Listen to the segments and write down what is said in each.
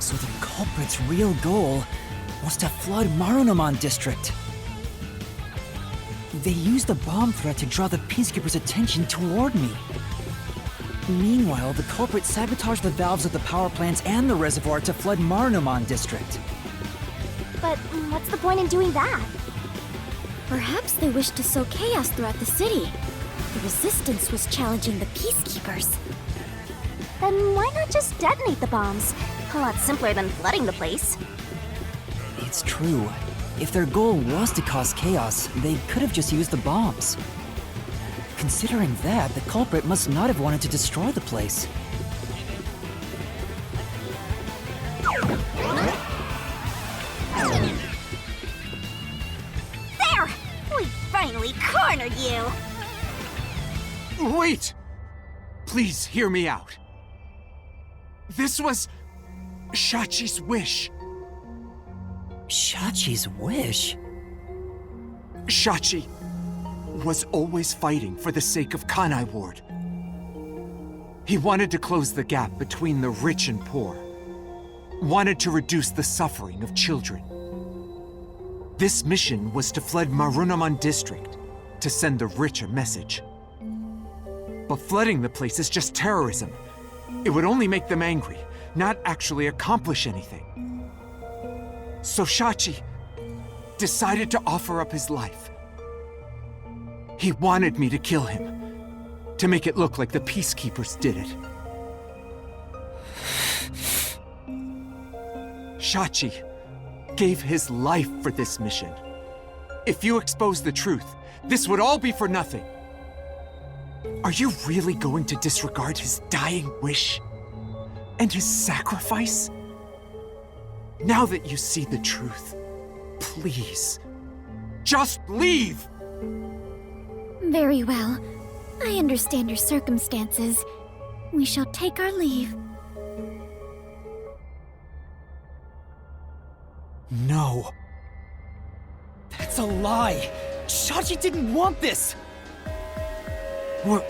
So the culprit's real goal was to flood Marunaman district. They used the bomb threat to draw the Peacekeeper's attention toward me. Meanwhile, the culprit sabotaged the valves of the power plants and the reservoir to flood Marunaman district. But what's the point in doing that? Perhaps they wished to sow chaos throughout the city. The Resistance was challenging the Peacekeepers. Then why not just detonate the bombs? A lot simpler than flooding the place. It's true. If their goal was to cause chaos, they could have just used the bombs. Considering that, the culprit must not have wanted to destroy the place. There! We finally cornered you! Wait! Please hear me out. This was Shachi's wish. Shachi's wish? Shachi was always fighting for the sake of Kanai Ward. He wanted to close the gap between the rich and poor. Wanted to reduce the suffering of children. This mission was to flood Marunaman district to send the rich a message. But flooding the place is just terrorism. It would only make them angry, not actually accomplish anything. So Shachi decided to offer up his life. He wanted me to kill him, to make it look like the Peacekeepers did it. Shachi gave his life for this mission. If you expose the truth, this would all be for nothing. Are you really going to disregard his dying wish? And his sacrifice? Now that you see the truth, please, just leave! Very well. I understand your circumstances. We shall take our leave. No. That's a lie! Shachi didn't want this! What?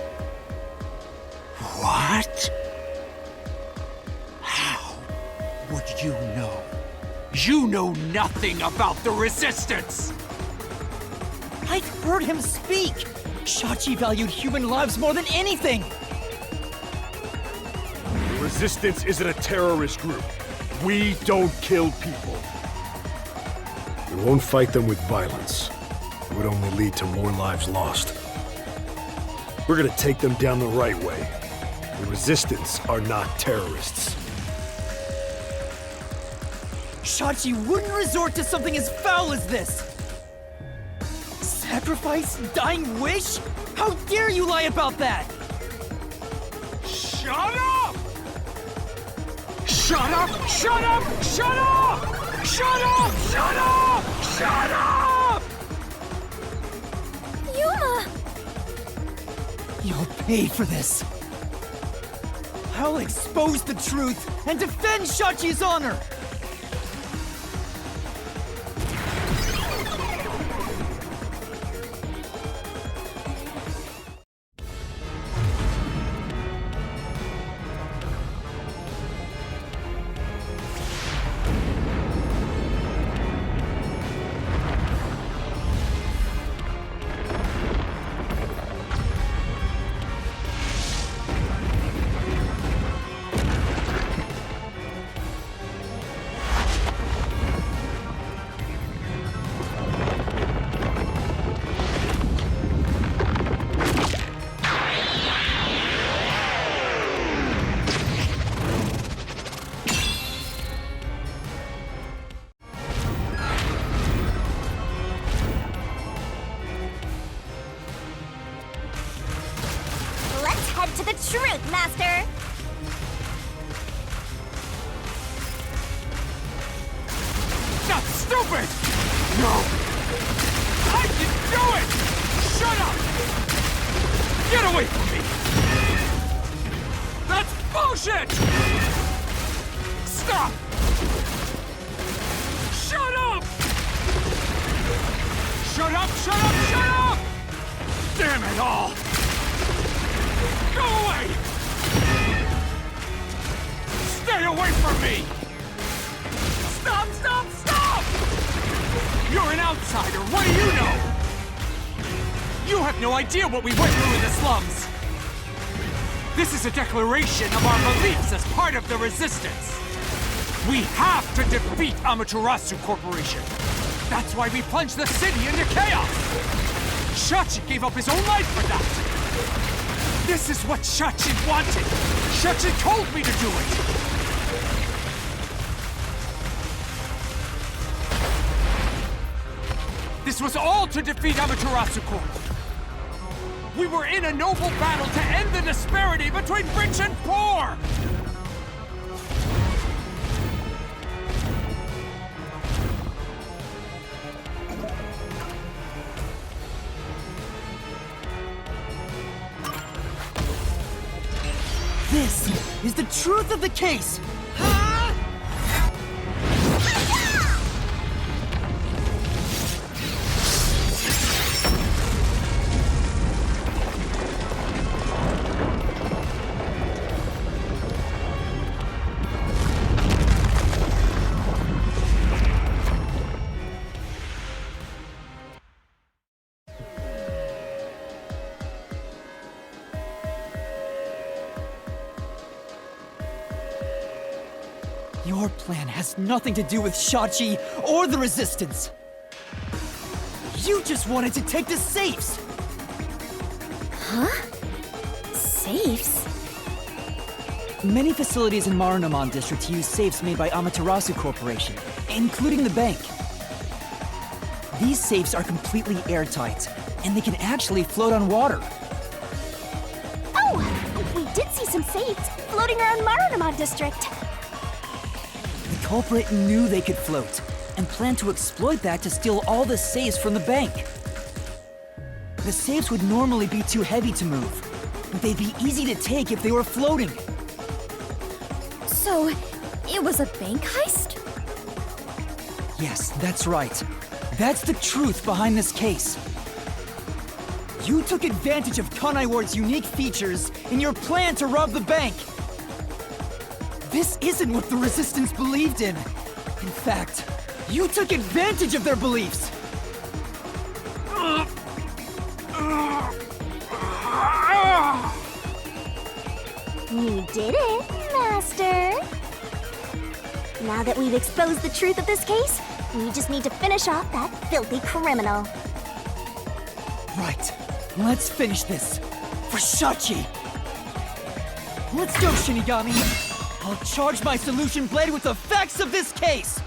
How would you know? You know nothing about the Resistance! I've heard him speak! Shachi valued human lives more than anything! The Resistance isn't a terrorist group. We don't kill people. We won't fight them with violence. It would only lead to more lives lost. We're gonna take them down the right way. The Resistance are not terrorists. Shachi wouldn't resort to something as foul as this! Sacrifice? Dying wish? How dare you lie about that? Shut up! Shut up! Shut up! Shut up! Shut up! Shut up! Shut up! Yuma! You'll pay for this. I'll expose the truth and defend Shachi's honor! To the truth, Master! That's stupid! No! I can do it! Shut up! Get away from me! That's bullshit! Stop! Shut up! Shut up, shut up, shut up! Damn it all! Go away! Stay away from me! Stop! Stop! Stop! You're an outsider. What do you know? You have no idea what we went through in the slums. This is a declaration of our beliefs as part of the resistance. We have to defeat Amaterasu Corporation. That's why we plunged the city into chaos. Shachi gave up his own life for that. This is what Shachi wanted. Shachi told me to do it. This was all to defeat Amaterasu Corp. We were in a noble battle to end the disparity between rich and poor! This is the truth of the case! Your plan has nothing to do with Shachi or the Resistance. You just wanted to take the safes! Huh? Safes? Many facilities in Marunouman District use safes made by Amaterasu Corporation, including the bank. These safes are completely airtight, and they can actually float on water. Oh! We did see some safes floating around Marunouman District. The culprit knew they could float, and planned to exploit that to steal all the safes from the bank. The safes would normally be too heavy to move, but they'd be easy to take if they were floating. So, it was a bank heist? Yes, that's right. That's the truth behind this case. You took advantage of Kanai Ward's unique features in your plan to rob the bank. This isn't what the Resistance believed in. In fact, you took advantage of their beliefs. You did it, Master. Now that we've exposed the truth of this case, we just need to finish off that filthy criminal. Right. Let's finish this. For Shachi. Let's go, Shinigami. I'll charge my solution blade with the facts of this case!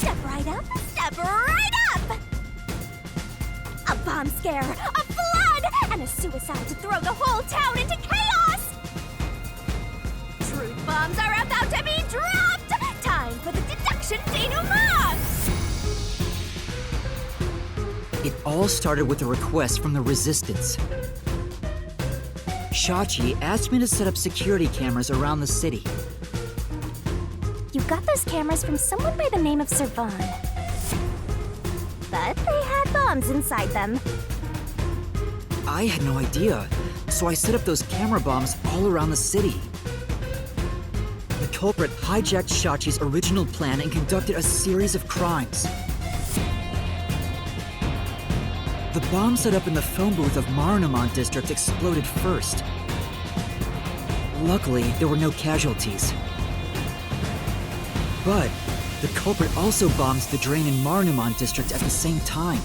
Step right up, step right up! A bomb scare, a flood, and a suicide to throw the whole town into chaos! Truth bombs are about to be dropped! Time for the deduction denouement! It all started with a request from the Resistance. Shachi asked me to set up security cameras around the city. You got those cameras from someone by the name of Servan. But they had bombs inside them. I had no idea, so I set up those camera bombs all around the city. The culprit hijacked Shachi's original plan and conducted a series of crimes. The bomb set up in the phone booth of Marunouman District exploded first. Luckily, there were no casualties. But the culprit also bombed the drain in Marnumon district at the same time.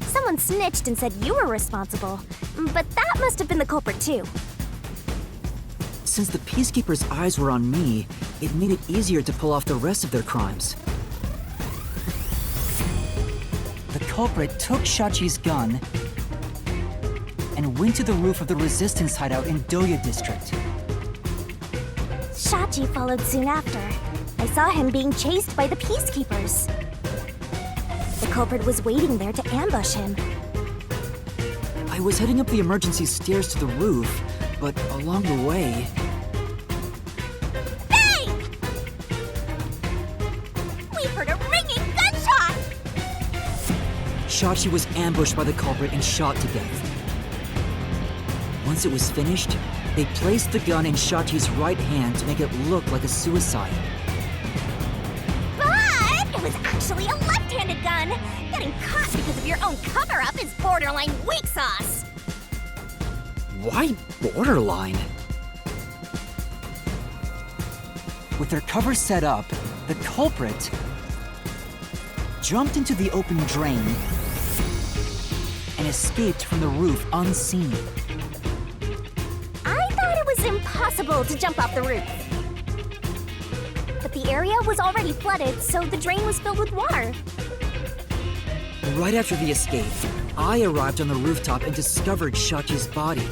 Someone snitched and said you were responsible, but that must have been the culprit too. Since the Peacekeepers' eyes were on me, it made it easier to pull off the rest of their crimes. The culprit took Shachi's gun and went to the roof of the Resistance hideout in Doya district. Shachi followed soon after. I saw him being chased by the Peacekeepers. The culprit was waiting there to ambush him. I was heading up the emergency stairs to the roof, but along the way... Bang! We heard a ringing gunshot! Shachi was ambushed by the culprit and shot to death. Once it was finished, they placed the gun in Shachi's right hand to make it look like a suicide. But it was actually a left-handed gun! Getting caught because of your own cover-up is borderline weak sauce! Why borderline? With their cover set up, the culprit jumped into the open drain and escaped from the roof unseen. I thought it was impossible to jump off the roof. But the area was already flooded, so the drain was filled with water. Right after the escape, I arrived on the rooftop and discovered Shachi's body.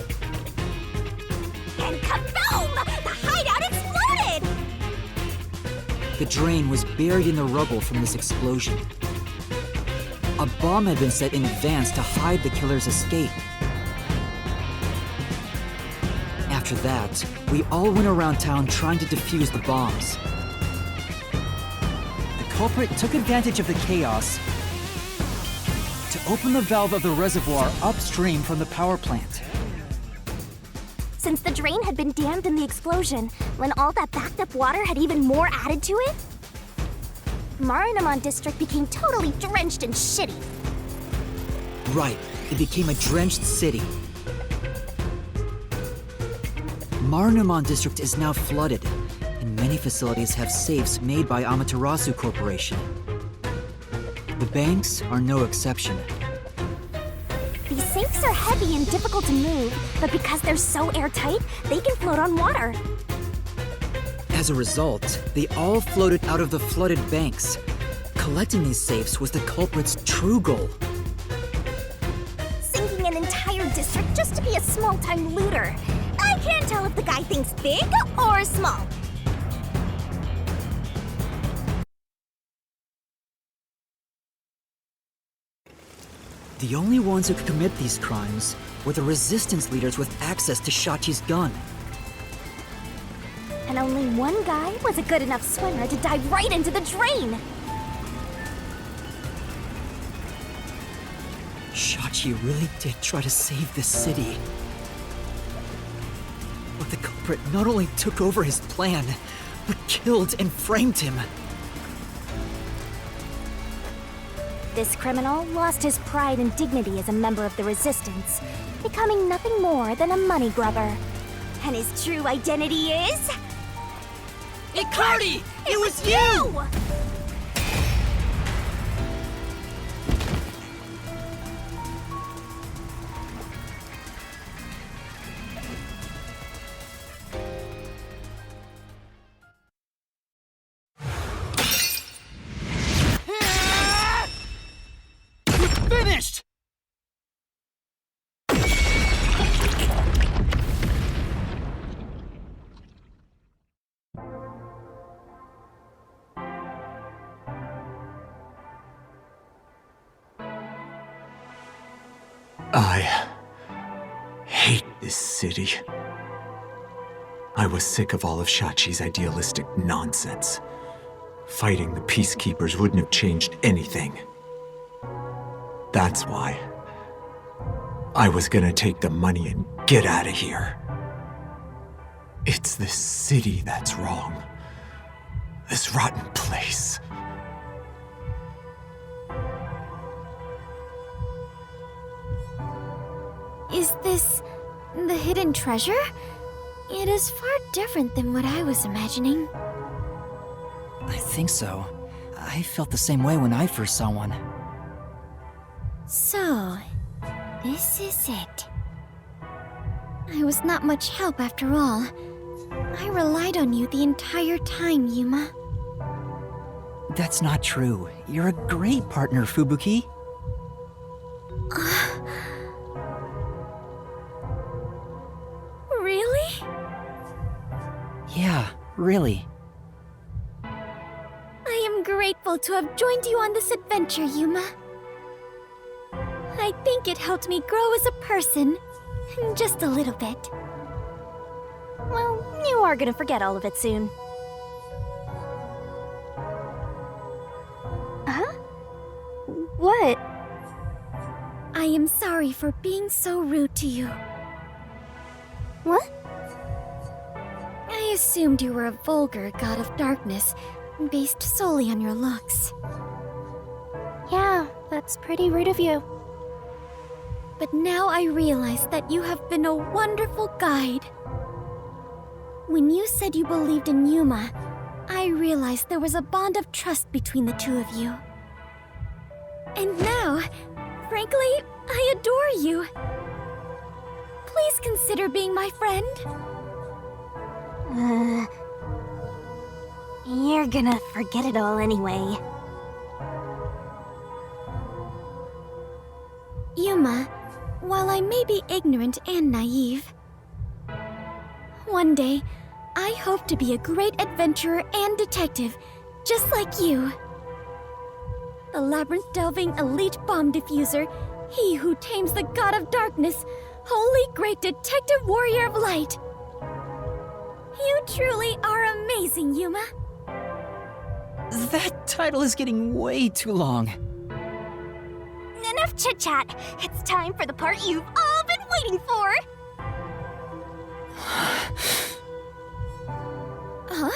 And kaboom! The hideout exploded! The drain was buried in the rubble from this explosion. A bomb had been set in advance to hide the killer's escape. After that, we all went around town trying to defuse the bombs. The culprit took advantage of the chaos to open the valve of the reservoir upstream from the power plant. Since the drain had been dammed in the explosion, when all that backed up water had even more added to it, Marnumon district became totally drenched and shitty. Right, it became a drenched city. Marnumon district is now flooded, and many facilities have safes made by Amaterasu Corporation. The banks are no exception. These safes are heavy and difficult to move, but because they're so airtight, they can float on water. As a result, they all floated out of the flooded banks. Collecting these safes was the culprit's true goal. Sinking an entire district just to be a small-time looter. I can't tell if the guy thinks big or small. The only ones who could commit these crimes were the resistance leaders with access to Shachi's gun. And only one guy was a good enough swimmer to dive right into the drain. Shachi really did try to save this city. But the culprit not only took over his plan, but killed and framed him. This criminal lost his pride and dignity as a member of the Resistance, becoming nothing more than a money grubber. And his true identity is... Icardi! It was you! Finished! I hate this city. I was sick of all of Shachi's idealistic nonsense. Fighting the Peacekeepers wouldn't have changed anything. That's why I was gonna take the money and get out of here. It's this city that's wrong. This rotten place. Is this the hidden treasure? It is far different than what I was imagining. I think so. I felt the same way when I first saw one. So, this is it. I was not much help after all. I relied on you the entire time, Yuma. That's not true. You're a great partner, Fubuki. Really? Yeah, really. I am grateful to have joined you on this adventure, Yuma. I think it helped me grow as a person. Just a little bit. Well, you are gonna forget all of it soon. Huh? What? I am sorry for being so rude to you. What? I assumed you were a vulgar god of darkness, based solely on your looks. Yeah, that's pretty rude of you. But now I realize that you have been a wonderful guide. When you said you believed in Yuma, I realized there was a bond of trust between the two of you. And now, frankly, I adore you. Please consider being my friend. You're gonna forget it all anyway. Yuma, while I may be ignorant and naive, one day, I hope to be a great adventurer and detective, just like you. The labyrinth-delving elite bomb diffuser, he who tames the god of darkness, holy great detective warrior of light. You truly are amazing, Yuma. That title is getting way too long. Enough chit-chat. It's time for the part you've all been waiting for. Huh?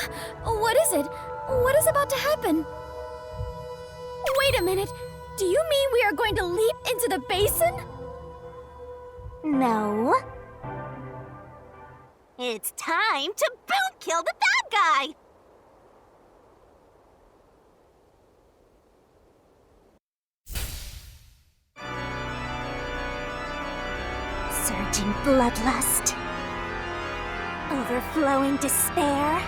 What is it? What is about to happen? Wait a minute. Do you mean we are going to leap into the basin? No. It's time to boom kill the bad guy! Surging bloodlust. Overflowing despair.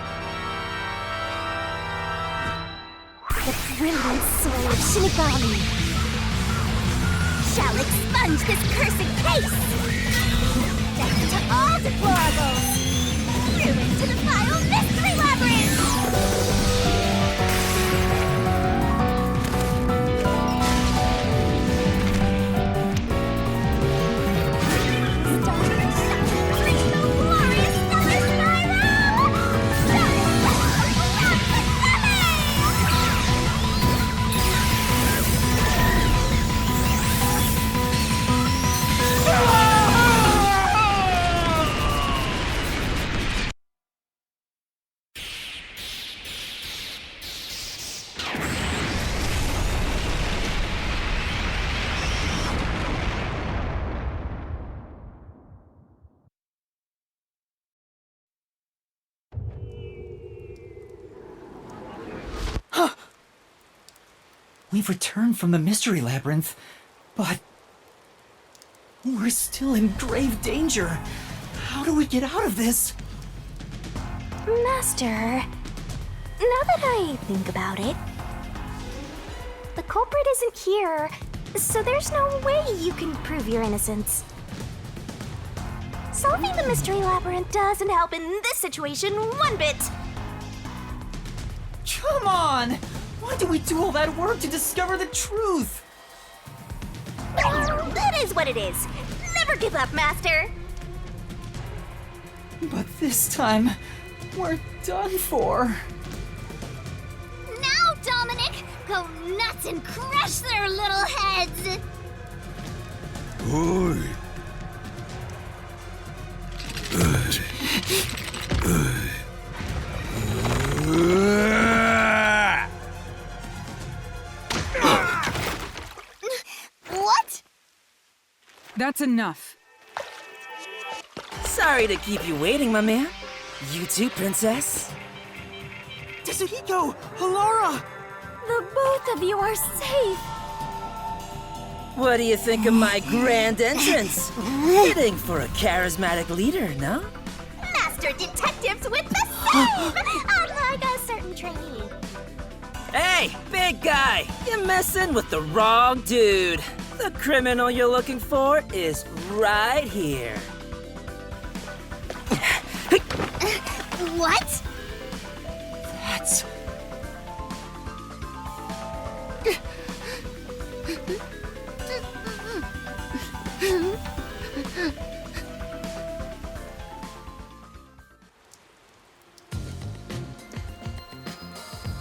The brilliant soul of Shinigami shall expunge this cursed case! Death to all deplorables! Ruin to the vile mystery labyrinth! We've returned from the Mystery Labyrinth, but we're still in grave danger. How do we get out of this? Master, now that I think about it, the culprit isn't here, so there's no way you can prove your innocence. Solving the Mystery Labyrinth doesn't help in this situation one bit. Come on! Why did we do all that work to discover the truth? That is what it is. Never give up, Master. But this time, we're done for. Now, Dominic, go nuts and crush their little heads. Oi. What? That's enough. So Sorry to keep you waiting, my man. You too, princess? Tetsuhiko! Halara! The both of you are safe. What do you think of my grand entrance? Fitting for a charismatic leader, no? Master detectives with the save! Unlike a certain trainee. Hey, big guy! You're messing with the wrong dude. The criminal you're looking for is right here. What? That's...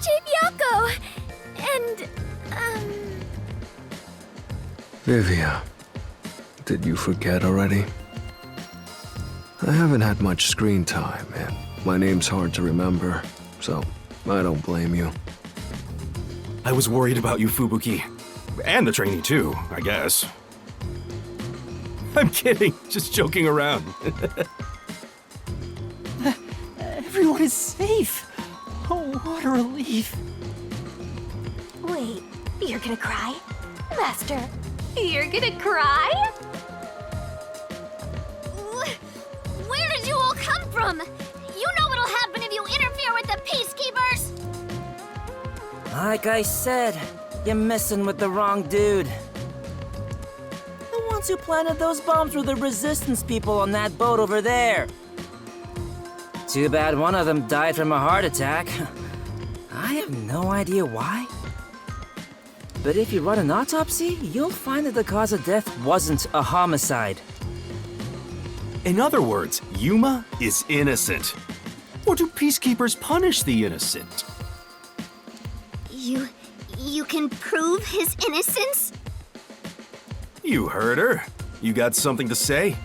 Chief Yoko! And, Vivia, did you forget already? I haven't had much screen time, and my name's hard to remember, so I don't blame you. I was worried about you, Fubuki. And the trainee too, I guess. I'm kidding, just joking around. Everyone is safe. Oh, what a relief. wait, you're gonna cry? Master, you're gonna cry? Where did you all come from? You know what'll happen if you interfere with the Peacekeepers! Like I said, you're messing with the wrong dude. The ones who planted those bombs were the Resistance people on that boat over there. Too bad one of them died from a heart attack. I have no idea why. But if you run an autopsy, you'll find that the cause of death wasn't a homicide. In other words, Yuma is innocent. Or do peacekeepers punish the innocent? You can prove his innocence? You heard her. You got something to say?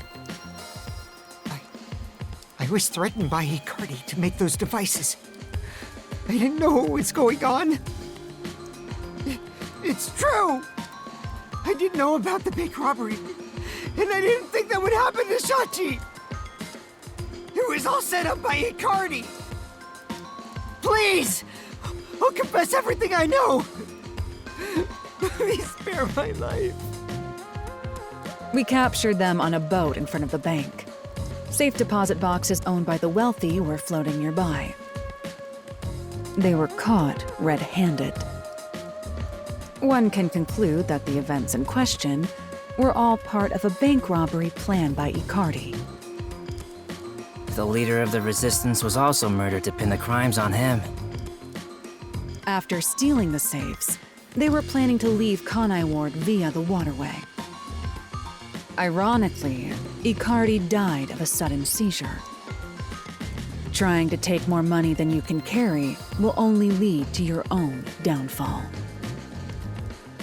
I was threatened by Hikari to make those devices. I didn't know what was going on. It's true! I didn't know about the big robbery, and I didn't think that would happen to Shachi! It was all set up by Hikari! Please! I'll confess everything I know! Please spare my life. We captured them on a boat in front of the bank. Safe deposit boxes owned by the wealthy were floating nearby. They were caught red-handed. One can conclude that the events in question were all part of a bank robbery planned by Icardi. The leader of the Resistance was also murdered to pin the crimes on him. After stealing the safes, they were planning to leave Kanai Ward via the waterway. Ironically, Icardi died of a sudden seizure. Trying to take more money than you can carry will only lead to your own downfall.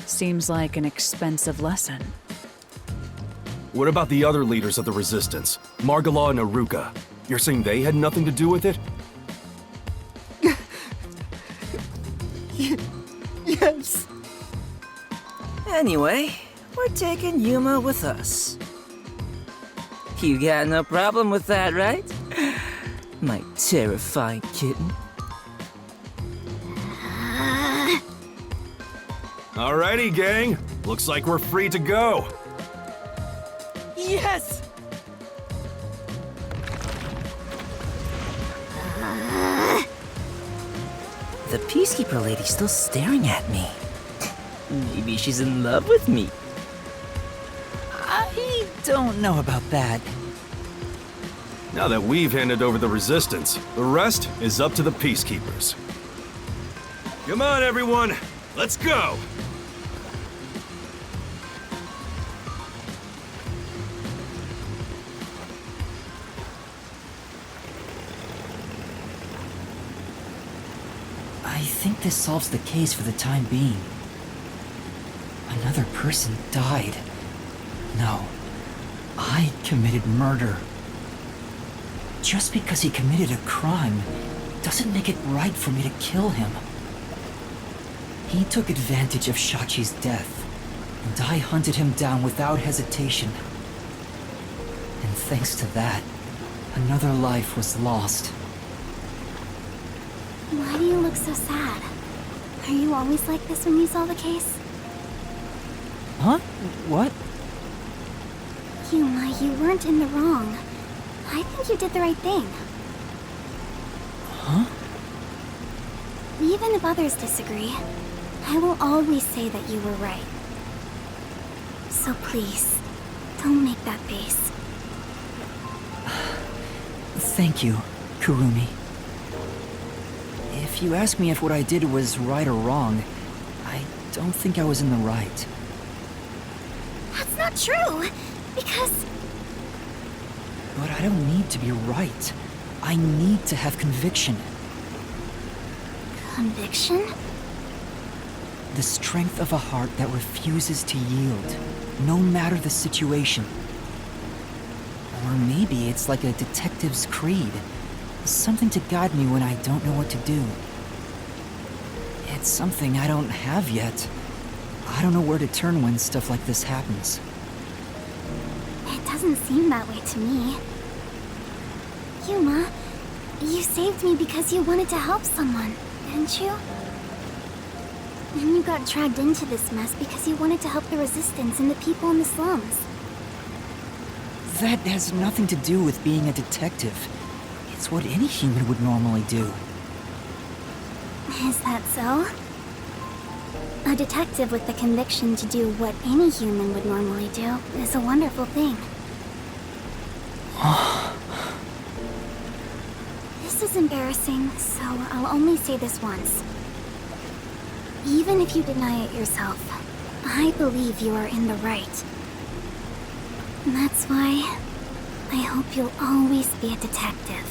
Seems like an expensive lesson. What about the other leaders of the Resistance? Margala and Aruka. You're saying they had nothing to do with it? Yes. Anyway, we're taking Yuma with us. You got no problem with that, right? My terrifying kitten. Alrighty, gang. Looks like we're free to go. Yes! The Peacekeeper lady's still staring at me. Maybe she's in love with me. I don't know about that. Now that we've handed over the Resistance, the rest is up to the Peacekeepers. Come on, everyone. Let's go! I think this solves the case for the time being. Another person died. No, I committed murder. Just because he committed a crime doesn't make it right for me to kill him. He took advantage of Shachi's death, and I hunted him down without hesitation. And thanks to that, Another life was lost. Why do you look so sad? Are you always like this when you solve a case? Huh? What? Yuma, you weren't in the wrong. I think you did the right thing. Huh? Even if others disagree, I will always say that you were right. So please, don't make that face. Thank you, Kurumi. If you ask me if what I did was right or wrong, I don't think I was in the right. That's not true, because... But I don't need to be right. I need to have conviction. Conviction? The strength of a heart that refuses to yield, no matter the situation. Or maybe it's like a detective's creed. Something to guide me when I don't know what to do. It's something I don't have yet. I don't know where to turn when stuff like this happens. It doesn't seem that way to me. Yuma, you saved me because you wanted to help someone, didn't you? And you got dragged into this mess because you wanted to help the Resistance and the people in the slums. That has nothing to do with being a detective. It's what any human would normally do. Is that so? A detective with the conviction to do what any human would normally do is a wonderful thing. This is embarrassing, so I'll only say this once. Even if you deny it yourself, I believe you are in the right. And that's why I hope you'll always be a detective.